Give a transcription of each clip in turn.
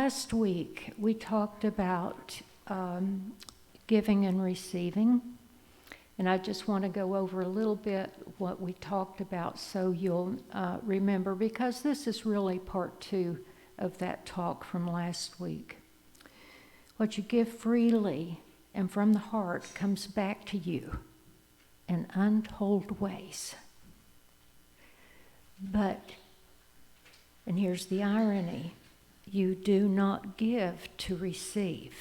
last week we talked about giving and receiving. And I just want to go over a little bit what we talked about so you'll remember, because this is really part 2 of that talk from last week. What you give freely and from the heart comes back to you in untold ways. But, and here's the irony, you do not give to receive.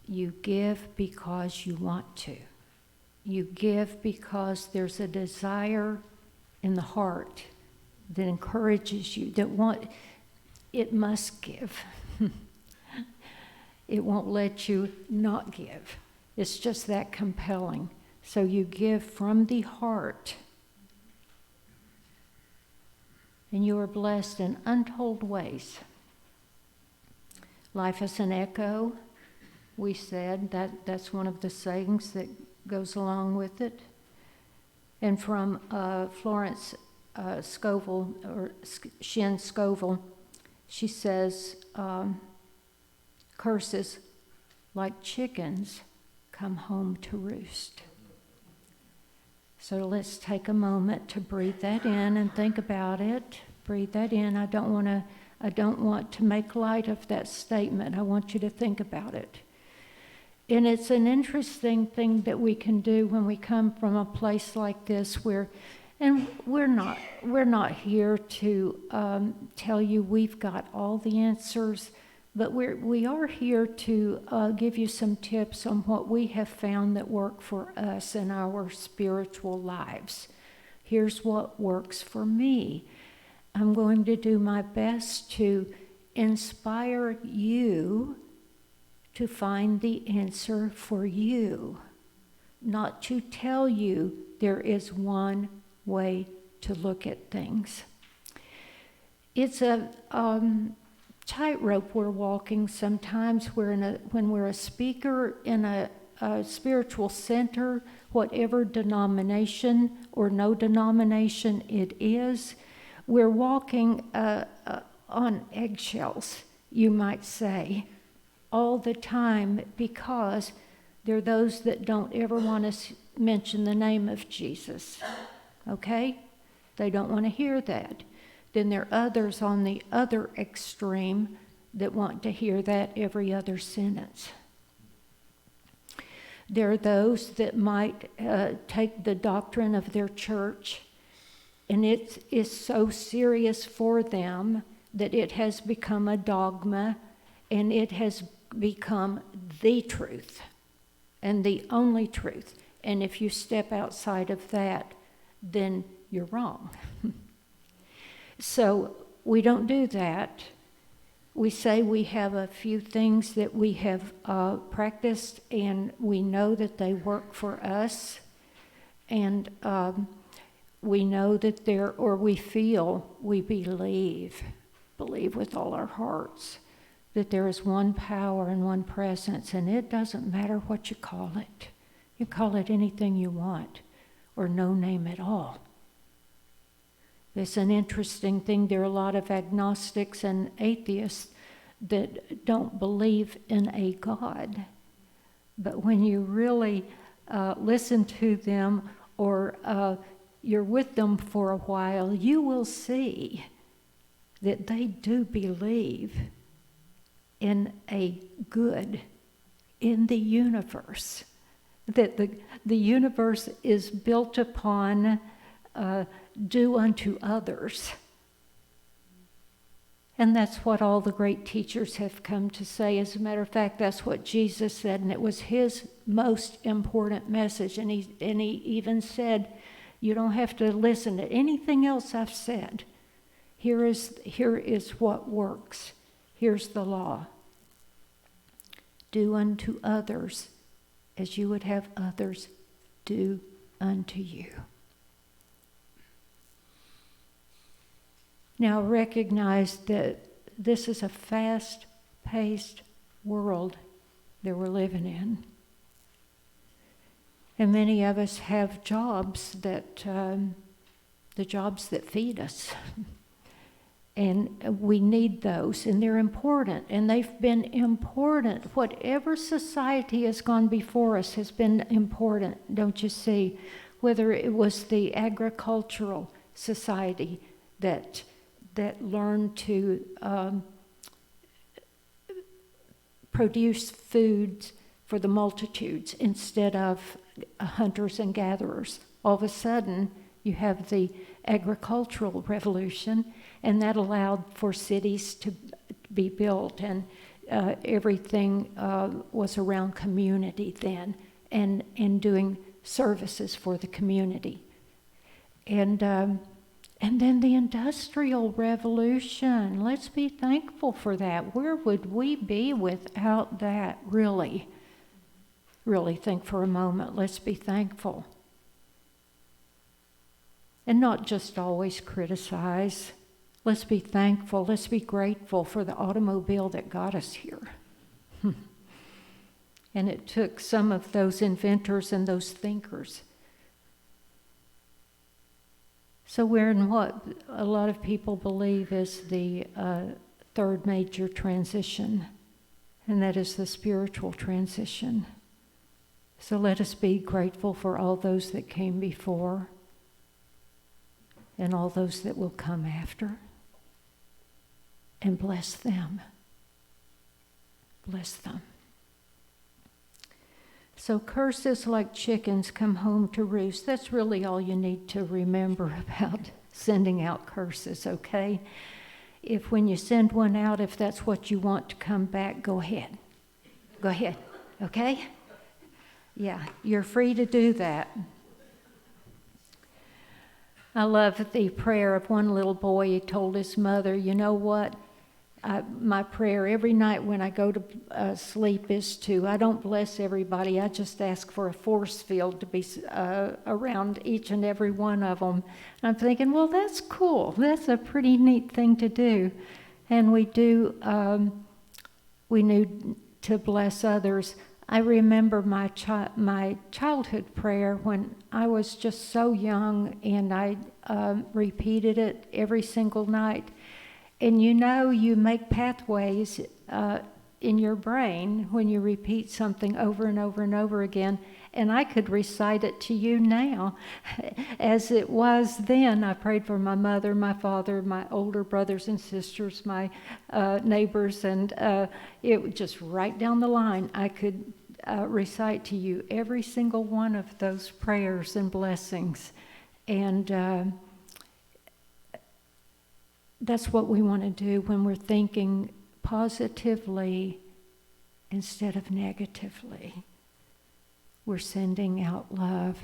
You give because you want to. You give because there's a desire in the heart that encourages you, it must give. It won't let you not give. It's just that compelling. So you give from the heart. And you are blessed in untold ways. Life is an echo. We said that's one of the sayings that goes along with it. And from Florence Scovel, or Shin Scovel, she says, curses like chickens come home to roost. So let's take a moment to breathe that in and think about it. Breathe that in. I don't want to make light of that statement. I want you to think about it. And it's an interesting thing that we can do when we come from a place like this and we're not here to tell you we've got all the answers, but we are here to give you some tips on what we have found that work for us in our spiritual lives. Here's what works for me. I'm going to do my best to inspire you to find the answer for you, not to tell you there is one way to look at things. It's a tightrope we're walking sometimes. When we're a speaker in a spiritual center, whatever denomination or no denomination it is, we're walking on eggshells, you might say, all the time, because there are those that don't ever want to mention the name of Jesus, okay? They don't want to hear that. Then there are others on the other extreme that want to hear that every other sentence. There are those that might take the doctrine of their church, and it is so serious for them that it has become a dogma, and it has become the truth and the only truth. And if you step outside of that, then you're wrong. So we don't do that. We say we have a few things that we have practiced, and we know that they work for us. And we know that we believe with all our hearts that there is one power and one presence, and it doesn't matter what you call it. You call it anything you want, or no name at all. It's an interesting thing. There are a lot of agnostics and atheists that don't believe in a God. But when you really listen to them, or you're with them for a while, you will see that they do believe in a good in the universe, that the universe is built upon do unto others. And that's what all the great teachers have come to say. As a matter of fact, that's what Jesus said, and it was his most important message. And he even said, you don't have to listen to anything else I've said. Here is what works. Here's the law. Do unto others as you would have others do unto you. Now recognize that this is a fast-paced world that we're living in. And many of us have jobs the jobs that feed us. And we need those, and they're important, and they've been important. Whatever society has gone before us has been important, don't you see? Whether it was the agricultural society that learned to produce foods for the multitudes instead of hunters and gatherers. All of a sudden, you have the agricultural revolution, and that allowed for cities to be built, and everything was around community then, and doing services for the community. And then the Industrial Revolution. Let's be thankful for that. Where would we be without that, really? Really think for a moment. Let's be thankful. And not just always criticize. Let's be thankful. Let's be grateful for the automobile that got us here. And it took some of those inventors and those thinkers. So we're in what a lot of people believe is the third major transition, and that is the spiritual transition. So let us be grateful for all those that came before and all those that will come after, and bless them. Bless them. So curses like chickens come home to roost. That's really all you need to remember about sending out curses, okay? If when you send one out, if that's what you want to come back, go ahead. Go ahead, okay? Yeah, you're free to do that. I love the prayer of one little boy. He told his mother, you know what? My prayer every night when I go to sleep is I don't bless everybody. I just ask for a force field to be around each and every one of them. And I'm thinking, well, that's cool. That's a pretty neat thing to do. And we need to bless others. I remember my childhood prayer when I was just so young, and I repeated it every single night. And you make pathways in your brain when you repeat something over and over and over again. And I could recite it to you now as it was then. I prayed for my mother, my father, my older brothers and sisters, my neighbors, and it was just right down the line. I could recite to you every single one of those prayers and blessings. And that's what we want to do when we're thinking positively instead of negatively. We're sending out love.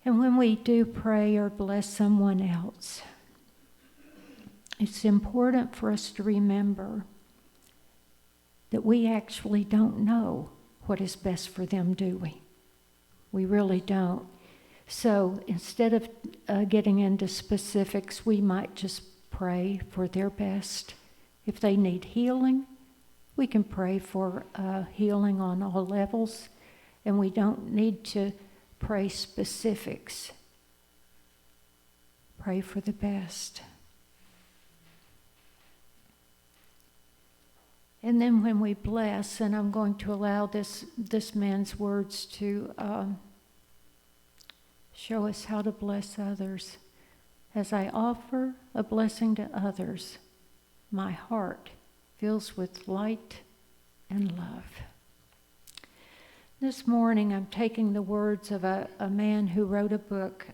And when we do pray or bless someone else, it's important for us to remember that we actually don't know what is best for them, do we? We really don't. So instead of getting into specifics, we might just pray for their best. If they need healing, we can pray for healing on all levels, and we don't need to pray specifics. Pray for the best. And then when we bless, and I'm going to allow this man's words to show us how to bless others. As I offer a blessing to others, my heart fills with light and love. This morning I'm taking the words of a man who wrote a book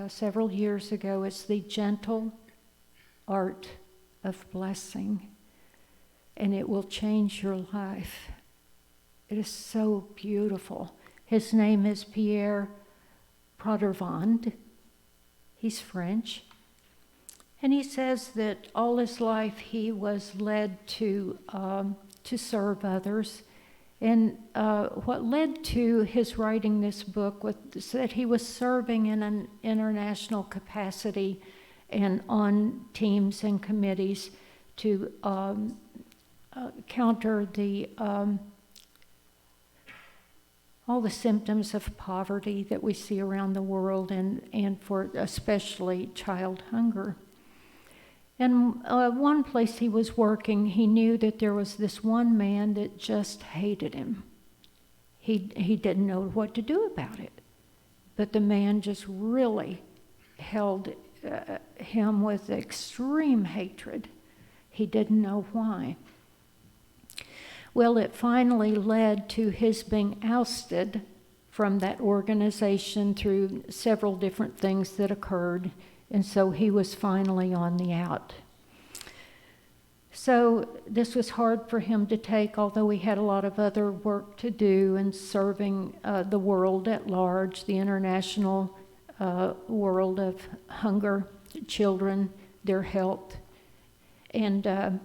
several years ago. It's The Gentle Art of Blessing, and it will change your life. It is so beautiful. His name is Pierre Prodervand. He's French. And he says that all his life he was led to serve others. And what led to his writing this book was that he was serving in an international capacity and on teams and committees to counter all the symptoms of poverty that we see around the world, and for especially child hunger. And one place he was working, he knew that there was this one man that just hated him. He didn't know what to do about it. But the man just really held him with extreme hatred. He didn't know why. Well, it finally led to his being ousted from that organization through several different things that occurred, and so he was finally on the out. So this was hard for him to take, although he had a lot of other work to do in serving the world at large, the international world of hunger, children, their health. And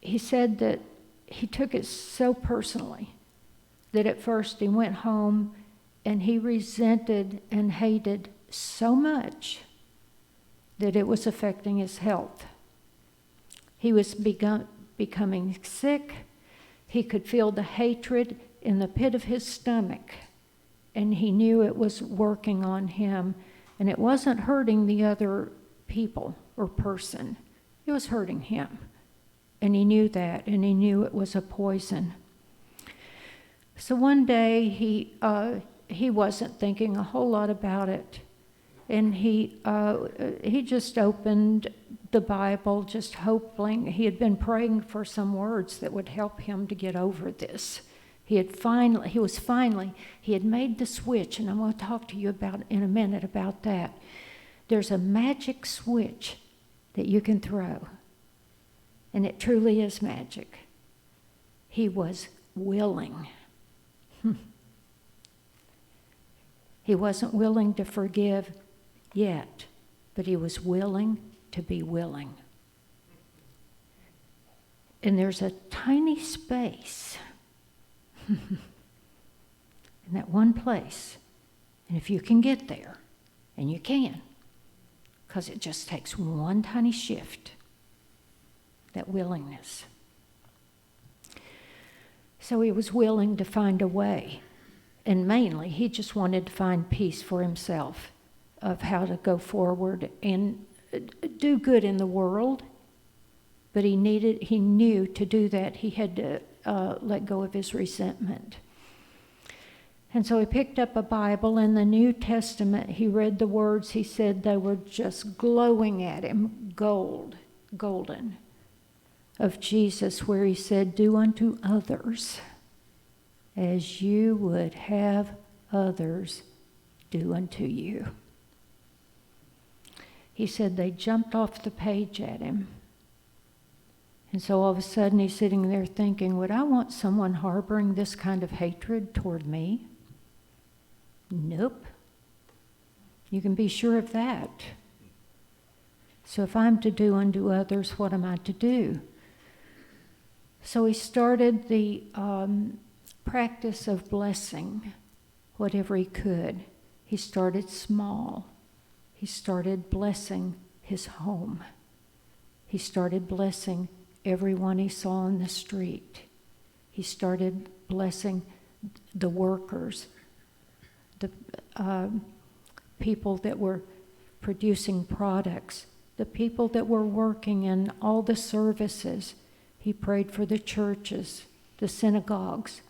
he said that he took it so personally that at first he went home and he resented and hated so much that it was affecting his health. He was becoming sick. He could feel the hatred in the pit of his stomach, and he knew it was working on him, and it wasn't hurting the other people or person. It was hurting him, and he knew that, and he knew it was a poison. So one day he wasn't thinking a whole lot about it, and he just opened the Bible, just hoping. He had been praying for some words that would help him to get over this. He had made the switch, and I'm going to talk to you about in a minute about that. There's a magic switch that you can throw, and it truly is magic. He was willing. He wasn't willing to forgive yet, but he was willing to be willing. And there's a tiny space in that one place. And if you can get there, and you can, because it just takes one tiny shift, that willingness. So he was willing to find a way. And mainly, he just wanted to find peace for himself of how to go forward and do good in the world. But he knew to do that, he had to let go of his resentment. And so he picked up a Bible. In the New Testament, he read the words. He said they were just glowing at him, golden, of Jesus, where he said, "Do unto others as you would have others do unto you." He said they jumped off the page at him. And so all of a sudden he's sitting there thinking, would I want someone harboring this kind of hatred toward me? Nope. You can be sure of that. So if I'm to do unto others, what am I to do? So he started the practice of blessing whatever he could. He started small. He started blessing his home. He started blessing everyone he saw on the street. He started blessing the workers, the people that were producing products, the people that were working in all the services. He prayed for the churches, the synagogues,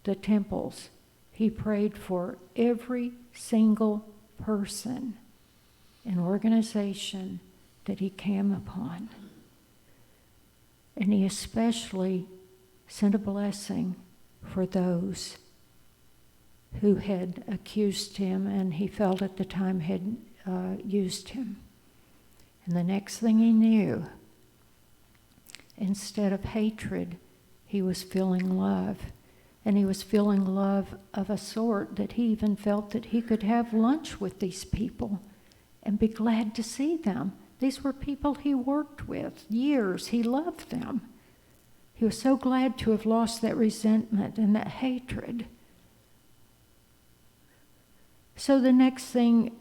the temples. He prayed for every single person and organization that he came upon. And he especially sent a blessing for those who had accused him and he felt at the time had used him. And the next thing he knew, instead of hatred, he was feeling love. And he was feeling love of a sort that he even felt that he could have lunch with these people and be glad to see them. These were people he worked with years. He loved them. He was so glad to have lost that resentment and that hatred. So the next thing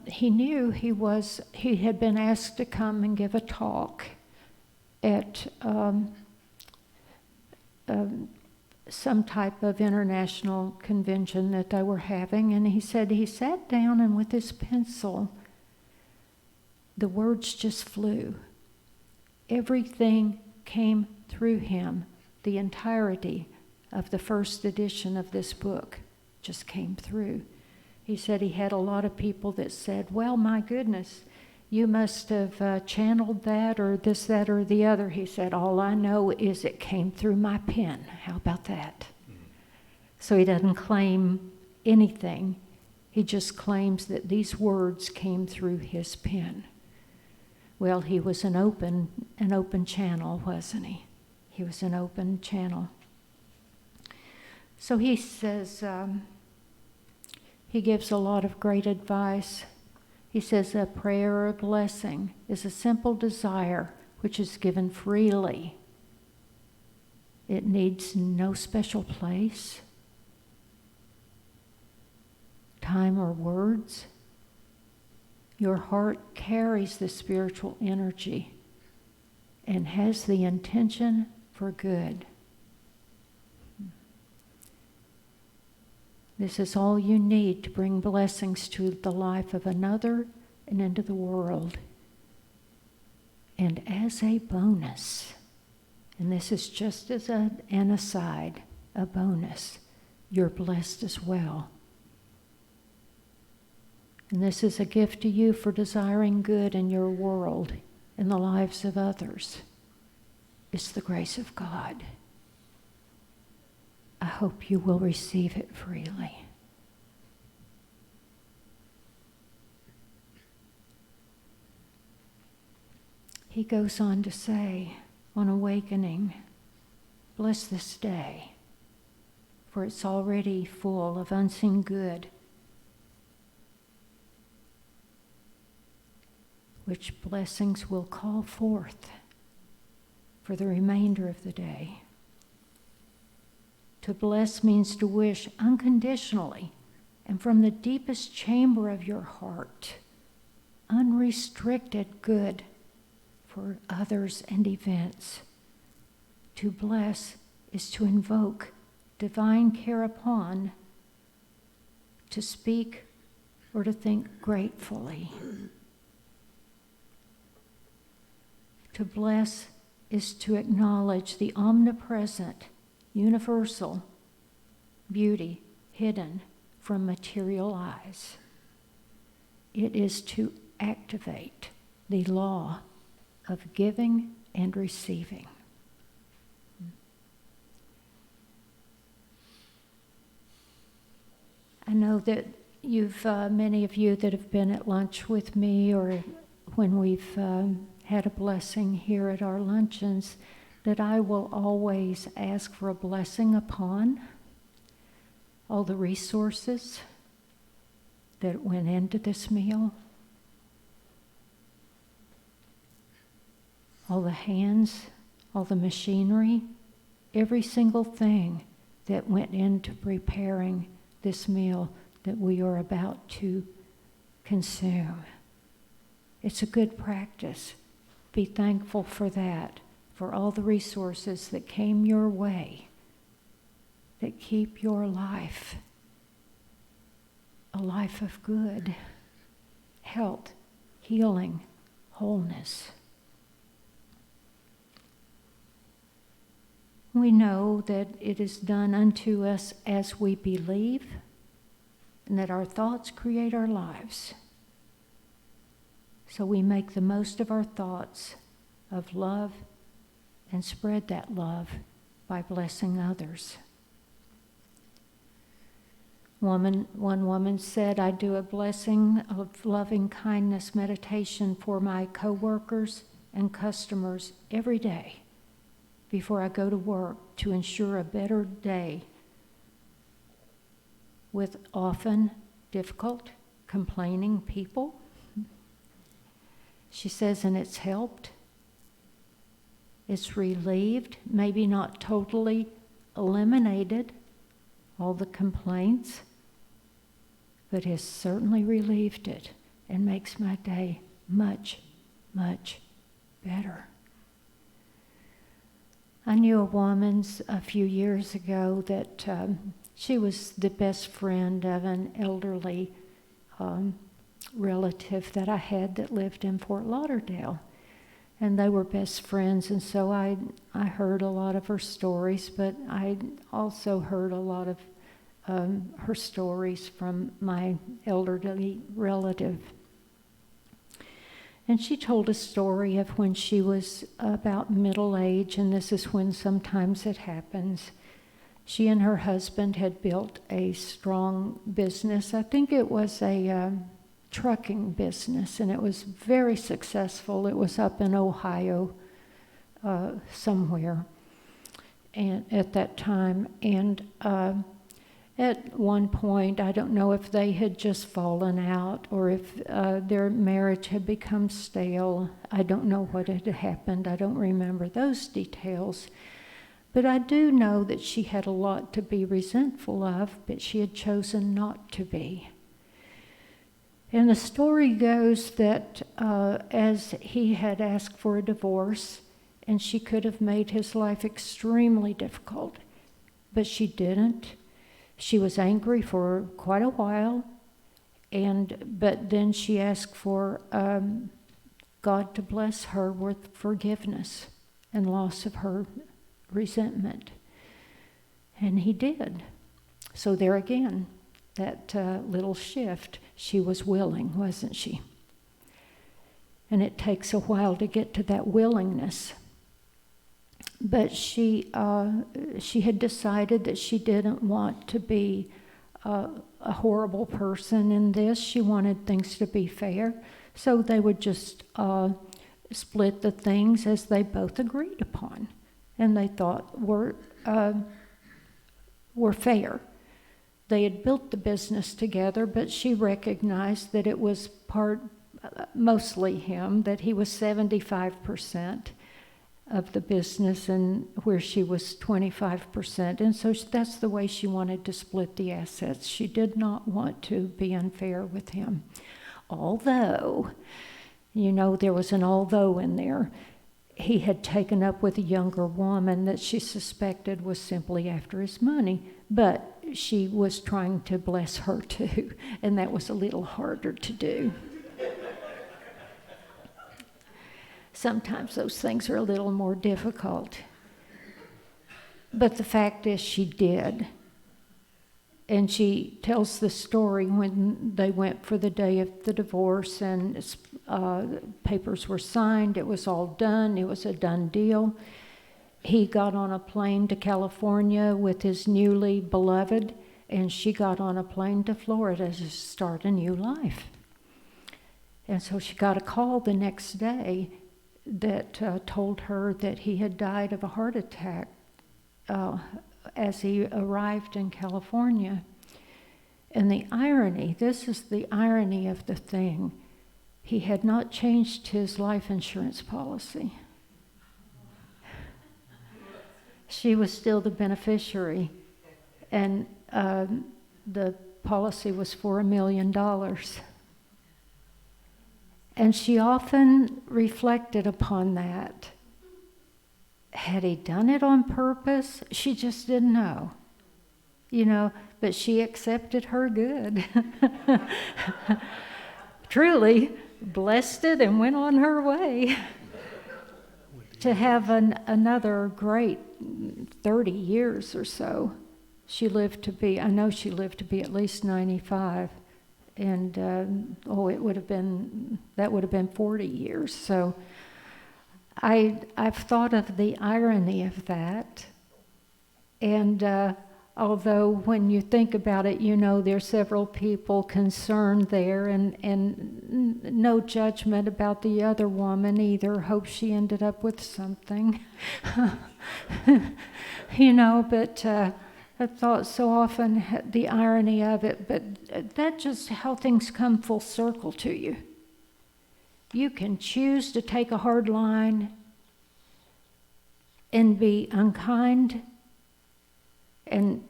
he knew, he had been asked to come and give a talk at some type of international convention that they were having. And he said he sat down and with his pencil, the words just flew. everything came through him. The entirety of the first edition of this book just came through. He said he had a lot of people that said, well, my goodness, you must have channeled that or this, that, or the other. He said, all I know is it came through my pen. How about that? So he doesn't claim anything. He just claims that these words came through his pen. Well, he was an open channel, wasn't he? He was an open channel. So he says, he gives a lot of great advice. He says a prayer or a blessing is a simple desire which is given freely. It needs no special place, time, or words. Your heart carries the spiritual energy and has the intention for good. This is all you need to bring blessings to the life of another and into the world. And as a bonus, and this is just as an aside, a bonus, you're blessed as well. And this is a gift to you for desiring good in your world, in the lives of others. It's the grace of God. I hope you will receive it freely. He goes on to say, on awakening, bless this day, for it's already full of unseen good, which blessings will call forth for the remainder of the day. To bless means to wish unconditionally and from the deepest chamber of your heart, unrestricted good for others and events. To bless is to invoke divine care upon, to speak or to think gratefully. To bless is to acknowledge the omnipresent, universal beauty hidden from material eyes. It is to activate the law of giving and receiving. I know that many of you that have been at lunch with me or when we've had a blessing here at our luncheons, that I will always ask for a blessing upon all the resources that went into this meal, all the hands, all the machinery, every single thing that went into preparing this meal that we are about to consume. It's a good practice. Be thankful for that, for all the resources that came your way, that keep your life a life of good, health, healing, wholeness. We know that it is done unto us as we believe, and that our thoughts create our lives. So we make the most of our thoughts of love and spread that love by blessing others. One woman said, I do a blessing of loving kindness meditation for my coworkers and customers every day before I go to work to ensure a better day with often difficult, complaining people. She says, and it's helped. It's relieved, maybe not totally eliminated all the complaints, but has certainly relieved it and makes my day much, much better. I knew a woman a few years ago that she was the best friend of an elderly relative that I had that lived in Fort Lauderdale. And they were best friends, and so I heard a lot of her stories, but I also heard a lot of her stories from my elderly relative. And she told a story of when she was about middle age, and this is when sometimes it happens. She and her husband had built a strong business. I think it was a trucking business, and it was very successful. It was up in Ohio somewhere and at that time. And at one point, I don't know if they had just fallen out or if their marriage had become stale. I don't know what had happened. I don't remember those details. But I do know that she had a lot to be resentful of, but she had chosen not to be. And the story goes that as he had asked for a divorce, and she could have made his life extremely difficult, but she didn't. She was angry for quite a while, but then she asked for God to bless her with forgiveness and loss of her resentment. And he did. So there again, that little shift, she was willing, wasn't she? And it takes a while to get to that willingness. But she had decided that she didn't want to be a horrible person in this. She wanted things to be fair. So they would just split the things as they both agreed upon. And they thought were fair. They had built the business together, but she recognized that it was mostly him, that he was 75% of the business and where she was 25%. And so that's the way she wanted to split the assets. She did not want to be unfair with him. Although, there was an although in there. He had taken up with a younger woman that she suspected was simply after his money, but she was trying to bless her too, and that was a little harder to do. Sometimes those things are a little more difficult. But the fact is she did. And she tells the story when they went for the day of the divorce and papers were signed. It was all done. It was a done deal. He got on a plane to California with his newly beloved, and she got on a plane to Florida to start a new life. And so she got a call the next day that told her that he had died of a heart attack as he arrived in California. And the irony, this is the irony of the thing, he had not changed his life insurance policy. She was still the beneficiary, and the policy was for $1 million. And she often reflected upon that. Had he done it on purpose? She just didn't know. But she accepted her good. Truly blessed it and went on her way. To have another great 30 years or so. I know she lived to be at least 95. And that would have been 40 years. So I've thought of the irony of that. And although when you think about it, there's several people concerned there, and no judgment about the other woman either. Hope she ended up with something. But I've thought so often the irony of it, but that's just how things come full circle to you. You can choose to take a hard line and be unkind and,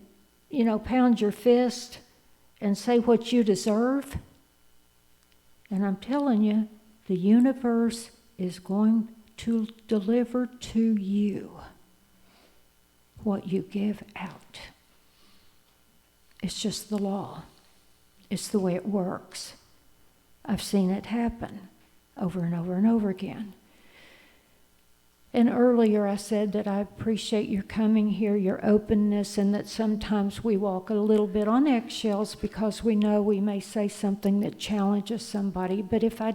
pound your fist and say what you deserve. And I'm telling you, the universe is going to deliver to you what you give out. It's just the law. It's the way it works. I've seen it happen over and over and over again. And earlier I said that I appreciate your coming here, your openness, and that sometimes we walk a little bit on eggshells because we know we may say something that challenges somebody. But if I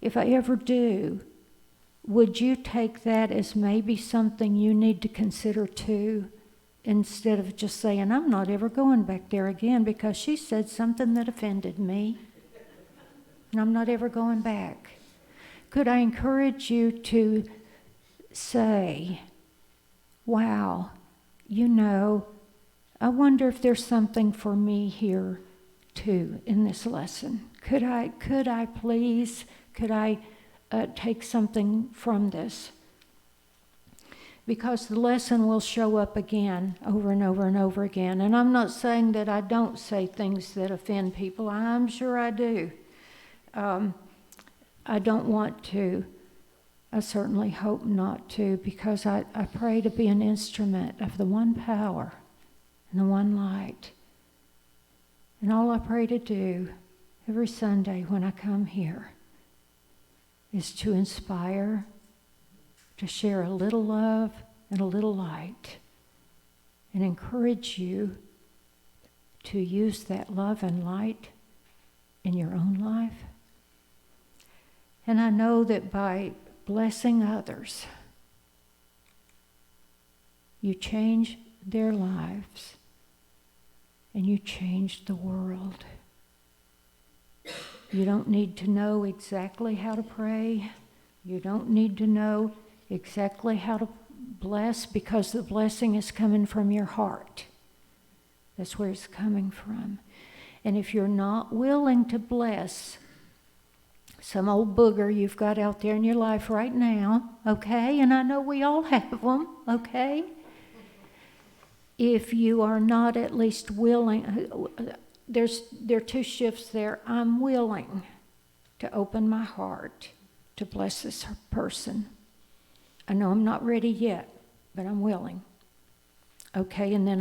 ever do, would you take that as maybe something you need to consider too, instead of just saying, I'm not ever going back there again because she said something that offended me, and I'm not ever going back? Could I encourage you to say, wow, I wonder if there's something for me here too in this lesson. Could I please take something from this? Because the lesson will show up again over and over and over again. And I'm not saying that I don't say things that offend people. I'm sure I do. I don't want to. I certainly hope not to, because I pray to be an instrument of the one power and the one light. And all I pray to do every Sunday when I come here is to inspire, to share a little love and a little light, and encourage you to use that love and light in your own life. And I know that by blessing others, you change their lives and you change the world. You don't need to know exactly how to pray. You don't need to know exactly how to bless, because the blessing is coming from your heart. That's where it's coming from. And if you're not willing to bless some old booger you've got out there in your life right now, okay? And I know we all have them, okay? If you are not at least willing, there are two shifts there. I'm willing to open my heart to bless this person. I know I'm not ready yet, but I'm willing. Okay, and then